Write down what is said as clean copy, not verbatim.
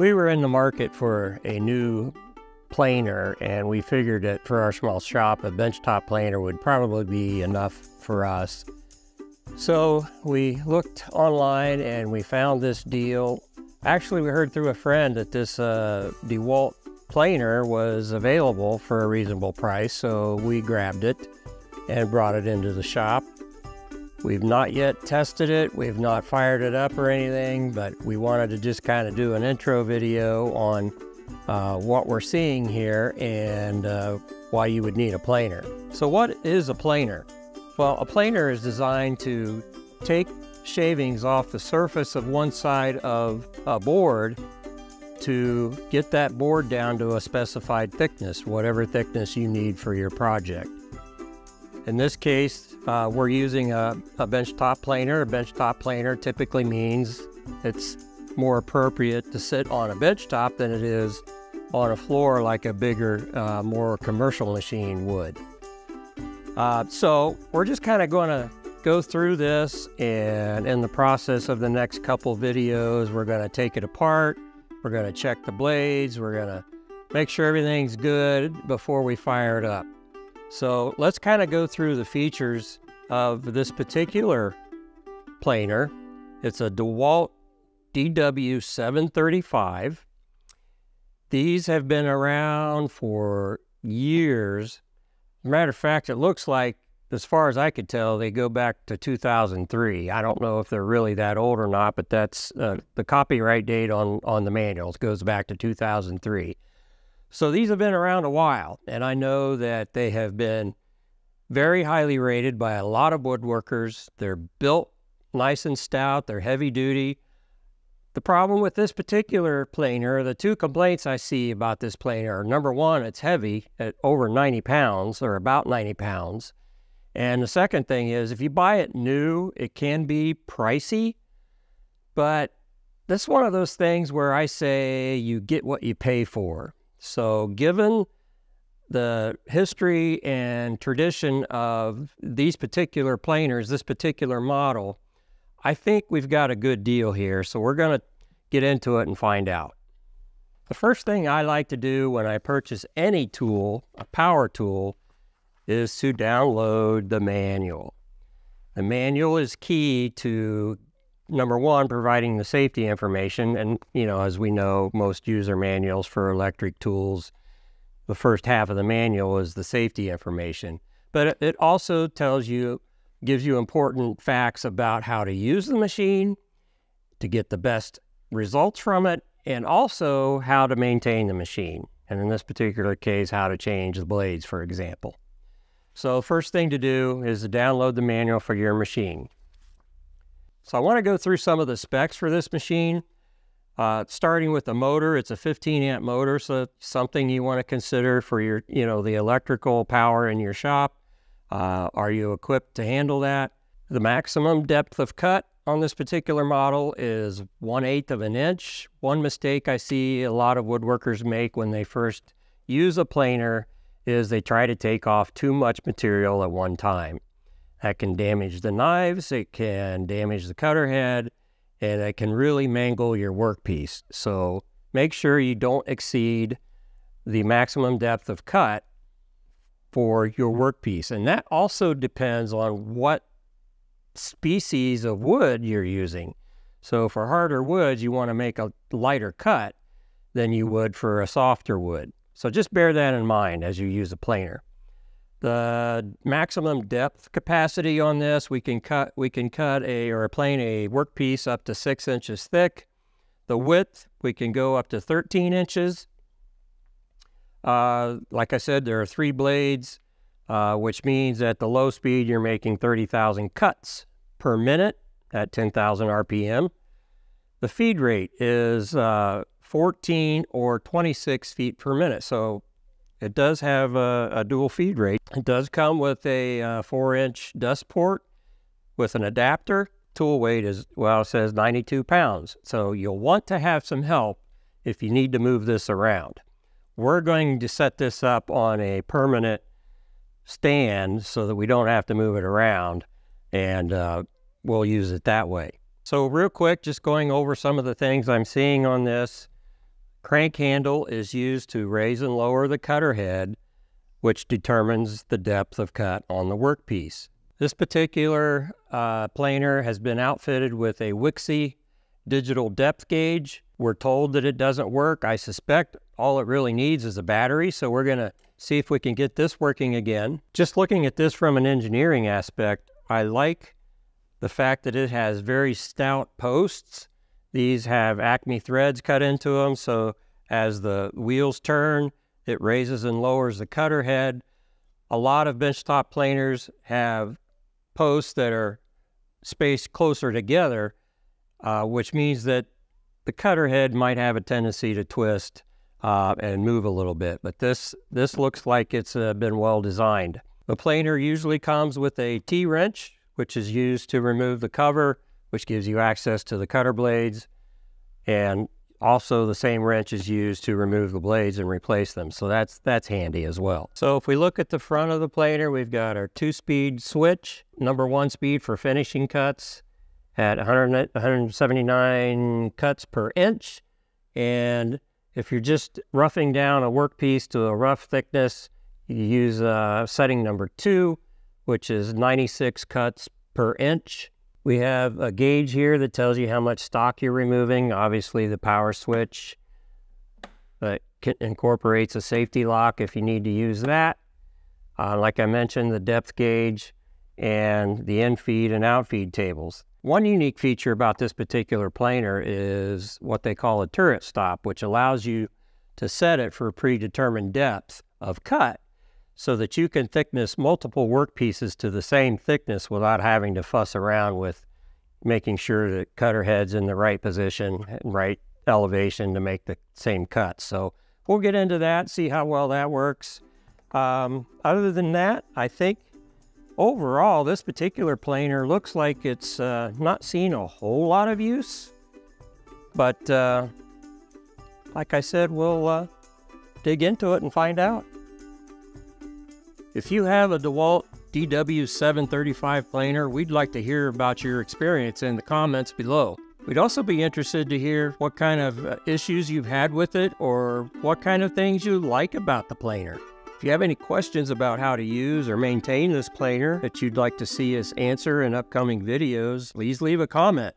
We were in the market for a new planer, and we figured that for our small shop, a benchtop planer would probably be enough for us. So we looked online and we found this deal. Actually, we heard through a friend that this DeWALT planer was available for a reasonable price, so we grabbed it and brought it into the shop. We've not yet tested it, we've not fired it up or anything, but we wanted to just kind of do an intro video on what we're seeing here and why you would need a planer. So what is a planer? Well, a planer is designed to take shavings off the surface of one side of a board to get that board down to a specified thickness, whatever thickness you need for your project. In this case, we're using a benchtop planer. A benchtop planer typically means it's more appropriate to sit on a benchtop than it is on a floor like a bigger, more commercial machine would. So we're just kind of going to go through this, and in the process of the next couple videos, we're going to take it apart. We're going to check the blades. We're going to make sure everything's good before we fire it up. So let's kind of go through the features of this particular planer. It's a DeWALT DW735. These have been around for years. As a matter of fact, it looks like, as far as I could tell, they go back to 2003. I don't know if they're really that old or not, but that's the copyright date on the manuals goes back to 2003. So these have been around a while, and I know that they have been very highly rated by a lot of woodworkers. They're built nice and stout. They're heavy duty. The problem with this particular planer, the two complaints I see about this planer are, number one, it's heavy at over 90 pounds or about 90 pounds. And the second thing is, if you buy it new, it can be pricey, but that's one of those things where I say you get what you pay for. So given the history and tradition of these particular planers, this particular model, I think we've got a good deal here. So we're going to get into it and find out. The first thing I like to do when I purchase any tool, a power tool, is to download the manual. The manual is key to, number one, providing the safety information. And, you know, as we know, most user manuals for electric tools, the first half of the manual is the safety information. But it also tells you, gives you important facts about how to use the machine to get the best results from it, and also how to maintain the machine. And in this particular case, how to change the blades, for example. So first thing to do is to download the manual for your machine. So I want to go through some of the specs for this machine. Starting with the motor, it's a 15 amp motor, so it's something you want to consider for your, the electrical power in your shop. Are you equipped to handle that? The maximum depth of cut on this particular model is 1/8 of an inch. One mistake I see a lot of woodworkers make when they first use a planer is they try to take off too much material at one time. That can damage the knives, it can damage the cutter head, and it can really mangle your workpiece. So make sure you don't exceed the maximum depth of cut for your workpiece. And that also depends on what species of wood you're using. So for harder woods, you want to make a lighter cut than you would for a softer wood. So just bear that in mind as you use a planer. The maximum depth capacity on this, we can cut or plane a workpiece up to 6 inches thick. The width, we can go up to 13 inches. Like I said, there are 3 blades, which means at the low speed, you're making 30,000 cuts per minute at 10,000 RPM. The feed rate is 14 or 26 feet per minute. So it does have a dual feed rate. It does come with a 4-inch dust port with an adapter. Tool weight is, well, it says 92 pounds. So you'll want to have some help if you need to move this around. We're going to set this up on a permanent stand so that we don't have to move it around, and we'll use it that way. So real quick, just going over some of the things I'm seeing on this. Crank handle is used to raise and lower the cutter head, which determines the depth of cut on the workpiece. This particular planer has been outfitted with a Wixie digital depth gauge. We're told that it doesn't work. I suspect all it really needs is a battery, so we're going to see if we can get this working again. Just looking at this from an engineering aspect, I like the fact that it has very stout posts. These have Acme threads cut into them, so as the wheels turn, it raises and lowers the cutter head. A lot of benchtop planers have posts that are spaced closer together, which means that the cutter head might have a tendency to twist and move a little bit, but this looks like it's been well designed. The planer usually comes with a T-wrench, which is used to remove the cover, which gives you access to the cutter blades, and also the same wrench is used to remove the blades and replace them, so that's handy as well. So if we look at the front of the planer, we've got our 2-speed switch, number 1 speed for finishing cuts at 179 cuts per inch, and if you're just roughing down a workpiece to a rough thickness, you use setting number 2, which is 96 cuts per inch. We have a gauge here that tells you how much stock you're removing. Obviously the power switch that incorporates a safety lock if you need to use that. Like I mentioned, the depth gauge and the in-feed and out-feed tables. One unique feature about this particular planer is what they call a turret stop, which allows you to set it for a predetermined depth of cut so that you can thickness multiple workpieces to the same thickness without having to fuss around with making sure that cutter head's in the right position and right elevation to make the same cut. So we'll get into that, see how well that works. Other than that, I think overall, this particular planer looks like it's not seen a whole lot of use, but like I said, we'll dig into it and find out. If you have a DeWALT DW735 planer, we'd like to hear about your experience in the comments below. We'd also be interested to hear what kind of issues you've had with it or what kind of things you like about the planer. If you have any questions about how to use or maintain this planer that you'd like to see us answer in upcoming videos, please leave a comment.